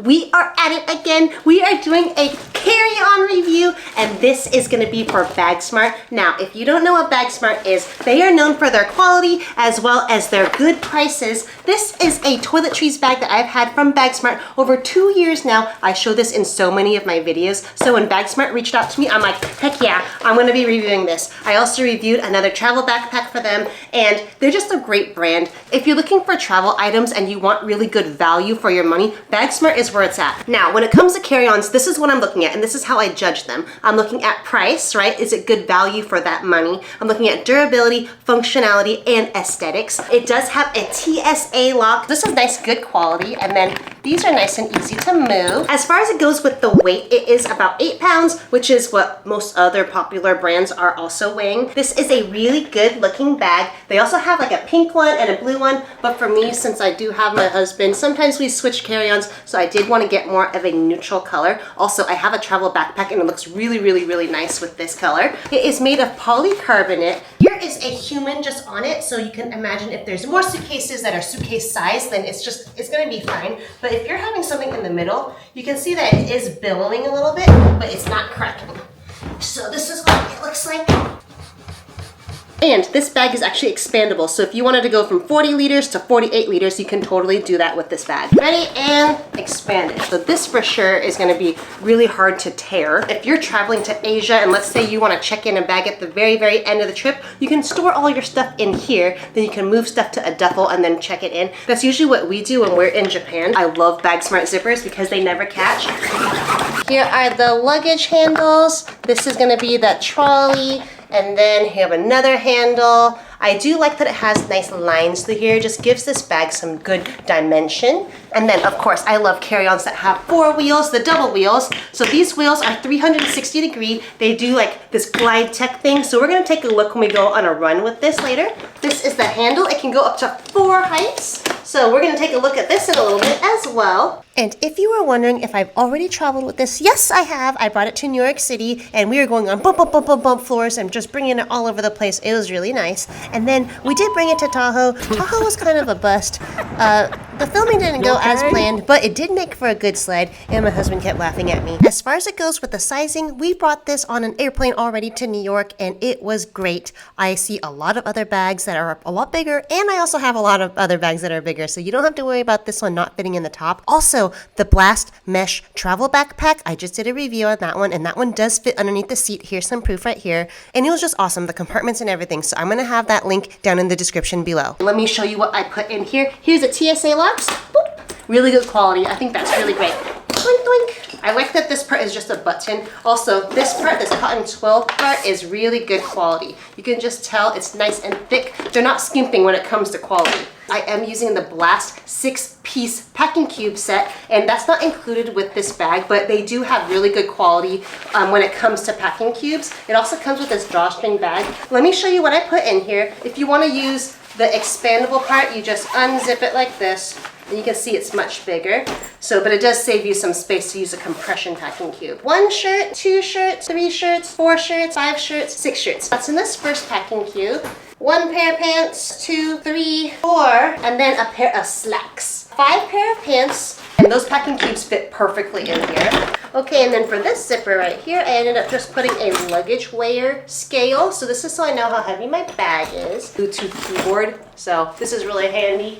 we are at it again. We are doing a carry-on review, and this is gonna be for Bagsmart. Now, if you don't know what Bagsmart is, they are known for their quality as well as their good prices. This is a toiletries bag that I've had from Bagsmart over 2 years now. I show this in so many of my videos. So when Bagsmart reached out to me, I'm like, heck yeah, I'm gonna be reviewing this. I also reviewed another travel backpack for them, and they're just a great brand. If you're looking for travel items and you want really good value for your money, Bagsmart is where it's at. Now, when it comes to carry-ons, this is what I'm looking at, and this is how I judge them. I'm looking at price, right? Is it good value for that money? I'm looking at durability, functionality, and aesthetics. It does have a TSA lock. This is nice, good quality, and then these are nice and easy to move. As far as it goes with the weight, it is about 8 pounds, which is what most other popular brands are also weighing. This is a really good looking bag. They also have like a pink one and a blue one, but for me, since I do have my husband, sometimes we switch carry-ons, so I did want to get more of a neutral color. Also, I have a travel backpack and it looks really, really, really nice with this color. It is made of polycarbonate. Here is a human just on it, so you can imagine if there's more suitcases that are suitcase size, then it's gonna be fine. But if you're having something in the middle, you can see that it is billowing a little bit, but it's not cracking. So this is what it looks like. And this bag is actually expandable, so if you wanted to go from 40 liters to 48 liters, you can totally do that with this bag. Ready and expanded. So this for sure is gonna be really hard to tear. If you're traveling to Asia and let's say you wanna check in a bag at the very, very end of the trip, you can store all your stuff in here, then you can move stuff to a duffel and then check it in. That's usually what we do when we're in Japan. I love Bagsmart zippers because they never catch. Here are the luggage handles. This is gonna be the trolley. And then you have another handle. I do like that it has nice lines through here. Just gives this bag some good dimension. And then of course, I love carry-ons that have 4 wheels, the double wheels. So these wheels are 360 degree. They do like this glide tech thing. So we're gonna take a look when we go on a run with this later. This is the handle. It can go up to 4 heights. So we're gonna take a look at this in a little bit as well. And if you were wondering if I've already traveled with this, yes, I have. I brought it to New York City and we were going on bump floors and just bringing it all over the place. It was really nice. And then we did bring it to Tahoe. Tahoe was kind of a bust. The filming didn't go as planned, but it did make for a good sled, and my husband kept laughing at me. As far as it goes with the sizing, we brought this on an airplane already to New York, and it was great. I see a lot of other bags that are a lot bigger, and I also have a lot of other bags that are bigger, so you don't have to worry about this one not fitting in the top. Also, the Blast Mesh Travel Backpack, I just did a review on that one, and that one does fit underneath the seat. Here's some proof right here, and it was just awesome, the compartments and everything, so I'm gonna have that link down in the description below. Let me show you what I put in here. Here's a TSA locks. Boop. Really good quality. I think that's really great. Doink, doink. I like that this part is just a button. Also, this part, this cotton 12 part is really good quality. You can just tell it's nice and thick. They're not skimping when it comes to quality. I am using the Blast 6-piece packing cube set, and that's not included with this bag, but they do have really good quality when it comes to packing cubes. It also comes with this drawstring bag. Let me show you what I put in here. If you want to use the expandable part, you just unzip it like this. And you can see it's much bigger. So, but it does save you some space to use a compression packing cube. 1 shirt, 2 shirts, 3 shirts, 4 shirts, 5 shirts, 6 shirts. That's in this first packing cube. 1 pair of pants, 2, 3, 4, and then a pair of slacks. 5 pair of pants, and those packing cubes fit perfectly in here. Okay, and then for this zipper right here, I ended up just putting a luggage weigher scale. So this is so I know how heavy my bag is. Bluetooth keyboard, so this is really handy.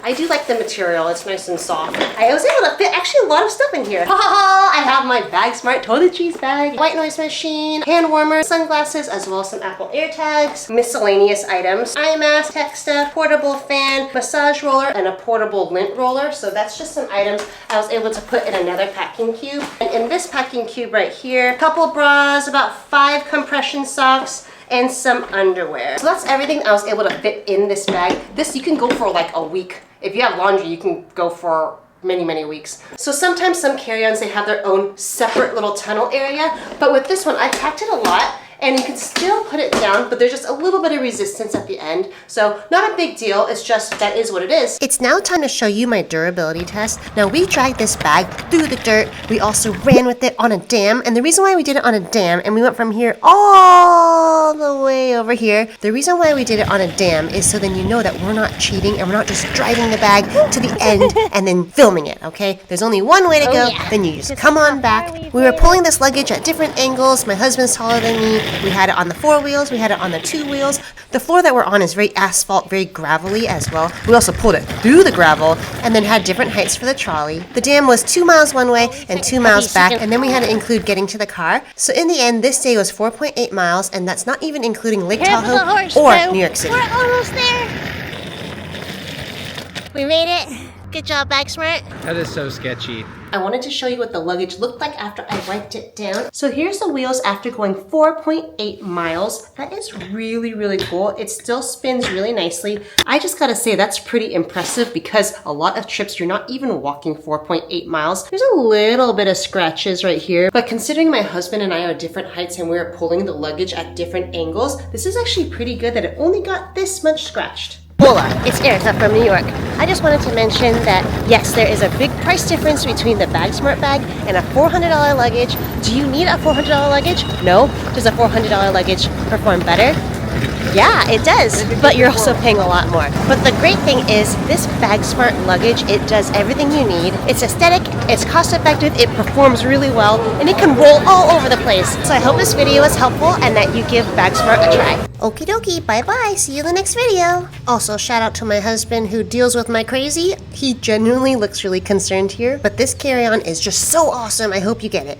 I do like the material, it's nice and soft. I was able to fit actually a lot of stuff in here. Ha ha ha! I have my Bagsmart toiletries bag, white noise machine, hand warmer, sunglasses, as well as some Apple AirTags, miscellaneous items, eye mask, texta, portable fan, massage roller, and a portable lint roller. So that's just some items I was able to put in another packing cube. And in this packing cube right here, a couple bras, about 5 compression socks, and some underwear. So that's everything I was able to fit in this bag. This you can go for like a week. If you have laundry, you can go for many, many weeks. So sometimes some carry-ons, they have their own separate little tunnel area, but with this one, I packed it a lot, and you can still put it down, but there's just a little bit of resistance at the end. So not a big deal, it's just that is what it is. It's now time to show you my durability test. Now we dragged this bag through the dirt. We also ran with it on a dam, and the reason why we did it on a dam, and we went from here all the way over here, the reason why we did it on a dam is so then you know that we're not cheating and we're not just driving the bag to the end and then filming it, okay? There's only one way to go, then you just come on back. We were pulling this luggage at different angles. My husband's taller than me. We had it on the 4 wheels, we had it on the 2 wheels. The floor that we're on is very asphalt, very gravelly as well. We also pulled it through the gravel and then had different heights for the trolley. The dam was 2 miles one way and 2 miles back, and then we had to include getting to the car. So in the end, this day was 4.8 miles, and that's not even including Lake Tahoe or New York City. We're almost there. We made it. Good job, Bagsmart. That is so sketchy. I wanted to show you what the luggage looked like after I wiped it down. So here's the wheels after going 4.8 miles. That is really, really cool. It still spins really nicely. I just gotta say that's pretty impressive because a lot of trips you're not even walking 4.8 miles. There's a little bit of scratches right here, but considering my husband and I are different heights and we're pulling the luggage at different angles, this is actually pretty good that it only got this much scratched. Hola, it's Erica from New York. I just wanted to mention that yes, there is a big price difference between the Bagsmart bag and a $400 luggage. Do you need a $400 luggage? No. Does a $400 luggage perform better? Yeah, it does, but you're also paying a lot more. But the great thing is this Bagsmart luggage, it does everything you need. It's aesthetic, it's cost effective, it performs really well, and it can roll all over the place. So I hope this video was helpful and that you give Bagsmart a try. Okie dokie, bye bye, see you in the next video. Also, shout out to my husband who deals with my crazy. He genuinely looks really concerned here, but this carry-on is just so awesome, I hope you get it.